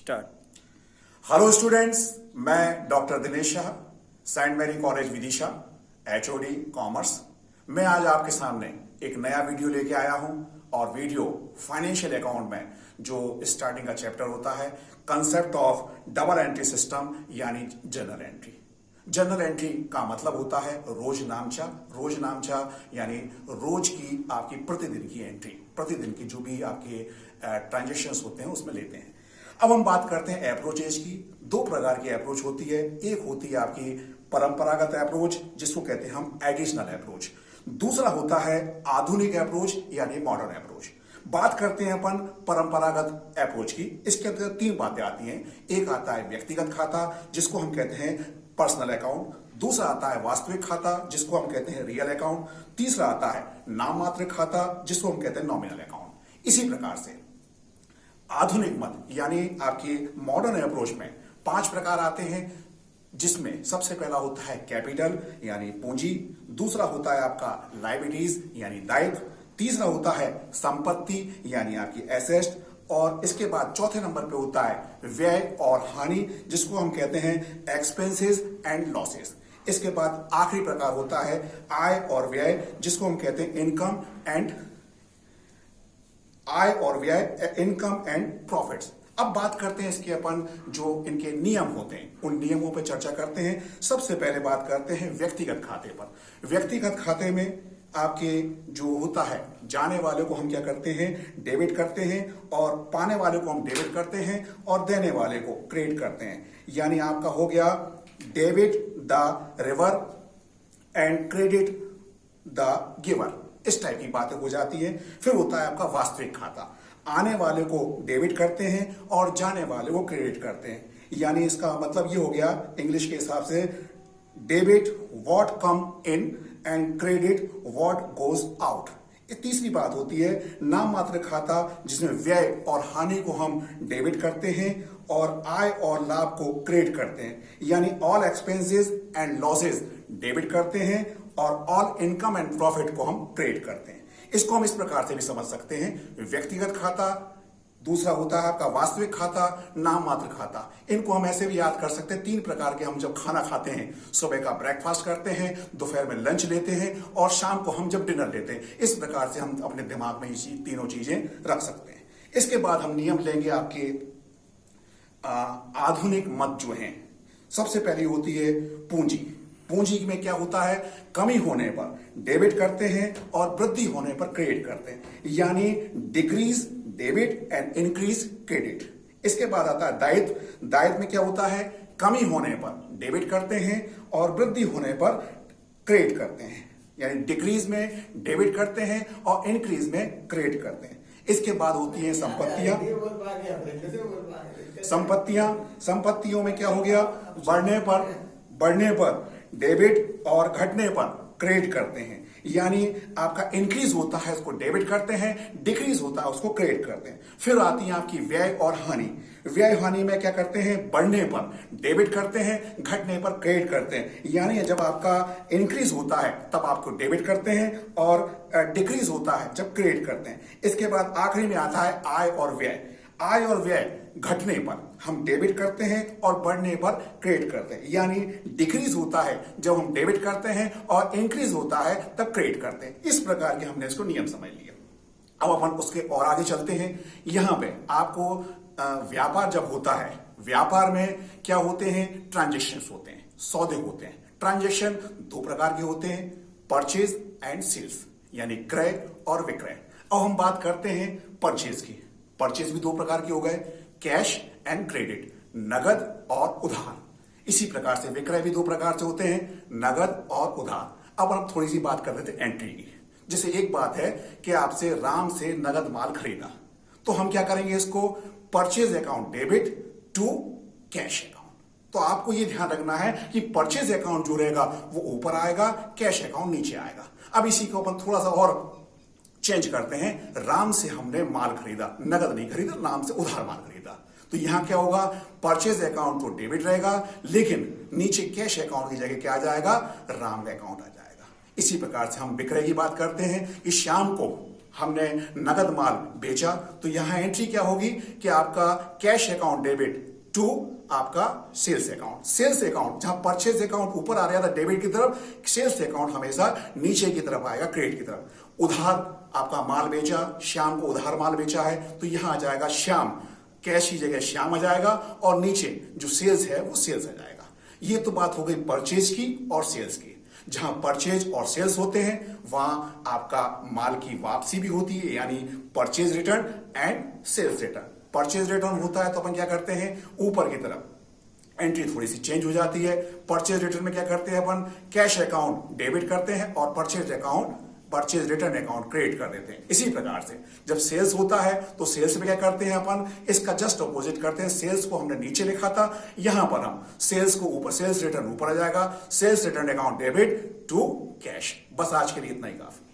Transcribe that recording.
Start. Hello students, मैं doctor Dinesh Shah, saint Mary college Vidisha, HOD commerce. मैं आज आपके सामने एक नया वीडियो लेके आया हूं और वीडियो फाइनेंशियल अकाउंट में जो स्टार्टिंग का चैप्टर होता है, concept of double entry system यानी जर्नल एंट्री। जर्नल एंट्री का मतलब होता है रोज नामचा यानी रोज की आपकी प्रतिदिन की एंट्री, प्रतिदिन की जो भी आपके ट्रांजेक्शंस होते हैं उसमें लेते हैं। अब हम बात करते हैं अप्रोचेज की। दो प्रकार की अप्रोच होती है। एक होती है आपकी परंपरागत अप्रोच जिसको कहते हैं हम एडिशनल अप्रोच। दूसरा होता है आधुनिक अप्रोच यानी मॉडर्न अप्रोच। बात करते हैं अपन परंपरागत अप्रोच की। इसके अंदर तीन बातें आती हैं। एक आता है व्यक्तिगत खाता जिसको हम कहते हैं पर्सनल अकाउंट। दूसरा आता है वास्तविक खाता जिसको हम कहते हैं रियल अकाउंट। तीसरा आता है नाम मात्र खाता जिसको हम कहते हैं नॉमिनल अकाउंट। इसी प्रकार से आधुनिक मत यानी आपके मॉडर्न अप्रोच में 5 प्रकार आते हैं, जिसमें सबसे पहला होता है कैपिटल यानी पूंजी। दूसरा होता है आपका लायबिलिटीज यानी दायित्व। तीसरा होता है संपत्ति यानी आपकी एसेट। और इसके बाद चौथे नंबर पे होता है व्यय और हानि जिसको हम कहते हैं एक्सपेंसेस एंड लॉसेस। इसके बाद आखिरी प्रकार होता है आय और व्यय जिसको हम कहते हैं इनकम एंड प्रॉफिट्स। अब बात करते हैं इसके अपन जो इनके नियम होते हैं उन नियमों पर चर्चा करते हैं। सबसे पहले बात करते हैं व्यक्तिगत खाते पर। व्यक्तिगत खाते में आपके जो होता है जाने वाले को हम क्या करते हैं, डेबिट करते हैं, और पाने वाले को हम डेबिट करते हैं और देने वाले को क्रेडिट करते हैं। यानी आपका हो गया debit the river and credit the giver. इस टाइप की बातें हो जाती है। फिर होता है आपका वास्तविक खाता। आने वाले को डेबिट करते हैं और जाने वाले को क्रेडिट करते हैं। यानी इसका मतलब ये हो गया इंग्लिश के हिसाब से debit what come in and credit what goes out. ये तीसरी बात होती है नाम मात्र खाता जिसमें व्यय और हानि को हम डेबिट करते हैं और आय और लाभ को क्रेडिट करते हैं। यानी all expenses and losses debit करते हैं और ऑल इनकम एंड प्रॉफिट को हम क्रेडिट करते हैं। इसको हम इस प्रकार से भी समझ सकते हैं, व्यक्तिगत खाता, दूसरा होता है आपका वास्तविक खाता, नाम मात्र खाता। इनको हम ऐसे भी याद कर सकते हैं 3 प्रकार के। हम जब खाना खाते हैं, सुबह का ब्रेकफास्ट करते हैं, दोपहर में लंच लेते हैं और शाम को हम जब डिनर लेते हैं। इस प्रकार से हम अपने दिमाग में ये तीनों चीजें रख सकते हैं। इसके बाद हम नियम लेंगे आपके आधुनिक मत जो हैं। सबसे पहली होती है पूंजी। पूंजी में क्या होता है, कमी होने पर डेबिट करते हैं और वृद्धि होने पर क्रेडिट करते हैं। यानी decrease debit and increase credit. इसके बाद आता है दायित्व। दायित्व में क्या होता है, कमी होने पर डेबिट करते हैं और वृद्धि होने पर क्रेडिट करते हैं। यानी डिक्रीज में डेबिट करते हैं और इंक्रीज में क्रेडिट करते हैं। इसके बाद होती है संपत्तियों में क्या हो गया, बढ़ने पर डेबिट और घटने पर क्रेडिट करते हैं। यानी आपका इंक्रीज होता है उसको डेबिट करते हैं, डिक्रीज होता है उसको क्रेडिट करते हैं। फिर आती है आपकी व्यय और हानि। व्यय हानि में क्या करते हैं, बढ़ने पर डेबिट करते हैं, घटने पर क्रेडिट करते हैं। यानी जब आपका इंक्रीज होता है तब आपको डेबिट करते हैं और डिक्रीज होता है जब क्रेडिट करते हैं। इसके बाद आखिरी में आता है आय और व्यय। आय और व्यय घटने पर हम डेबिट करते हैं और बढ़ने पर क्रेडिट करते हैं। यानी डिक्रीज होता है जब हम डेबिट करते हैं और इंक्रीज होता है तब क्रेडिट करते हैं। इस प्रकार के हमने इसको नियम समझ लिया। अब अपन उसके और आगे चलते हैं। यहां पे आपको व्यापार जब होता है, व्यापार में क्या होते हैं, ट्रांजेक्शन्स होते हैं, सौदे होते हैं। ट्रांजेक्शन 2 प्रकार के होते हैं, परचेज एंड सेल्स यानी क्रय और विक्रय। अब हम बात करते हैं परचेज की। परचेज भी 2 प्रकार के हो गए, कैश एंड क्रेडिट, नगद और उधार। इसी प्रकार से विक्रय भी 2 प्रकार से होते हैं, नगद और उधार। अब हम थोड़ी सी बात कर रहे थे एंट्री की। जैसे एक बात है कि आपसे राम से नगद माल खरीदा, तो हम क्या करेंगे, इसको purchase account debit to cash account. तो आपको ये ध्यान रखना है कि परचेज अकाउंट जो रहेगा वो ऊपर आएगा, कैश अकाउंट नीचे आएगा। अब इसी को अपन थोड़ा सा और चेंज करते हैं। राम से हमने माल खरीदा, नगद नहीं खरीदा, राम से उधार माल खरीदा, तो यहां क्या होगा, परचेज अकाउंट तो डेबिट रहेगा लेकिन नीचे कैश अकाउंट की जगह क्या आ जाएगा, राम का अकाउंट आ जाएगा। इसी प्रकार से हम विक्रय की बात करते हैं कि श्याम को हमने नगद माल बेचा, तो यहां एंट्री क्या होगी कि आपका कैश अकाउंट डेबिट टू आपका सेल्स अकाउंट। सेल्स अकाउंट जहां परचेज अकाउंट ऊपर आ रहा था डेबिट की तरफ, सेल्स अकाउंट हमेशा नीचे की तरफ आएगा, क्रेडिट की तरफ। उधार आपका माल बेचा, श्याम को उधार माल बेचा है, तो यहां आ जाएगा श्याम, कैश की जगह श्याम आ जाएगा, और नीचे जो सेल्स है वो सेल्स आ जाएगा। ये तो बात हो गई परचेज की और सेल्स की। जहां परचेज और सेल्स होते हैं वहां आपका माल की वापसी भी होती है, यानी purchase return and sales return. Purchase return होता है तो अपन क्या करते हैं, ऊपर की तरफ एंट्री थोड़ी सी चेंज हो जाती है। परचेज रिटर्न में क्या करते हैं अपन, कैश अकाउंट डेबिट करते हैं और परचेज रिटर्न अकाउंट क्रेडिट कर देते हैं। इसी प्रकार से जब सेल्स होता है तो सेल्स में क्या करते हैं अपन, इसका जस्ट अपोजिट करते हैं। सेल्स को हमने नीचे लिखा था, यहां पर हम सेल्स को ऊपर, सेल्स रिटर्न ऊपर आ जाएगा, sales return account debit to cash. बस आज के लिए इतना ही काफी।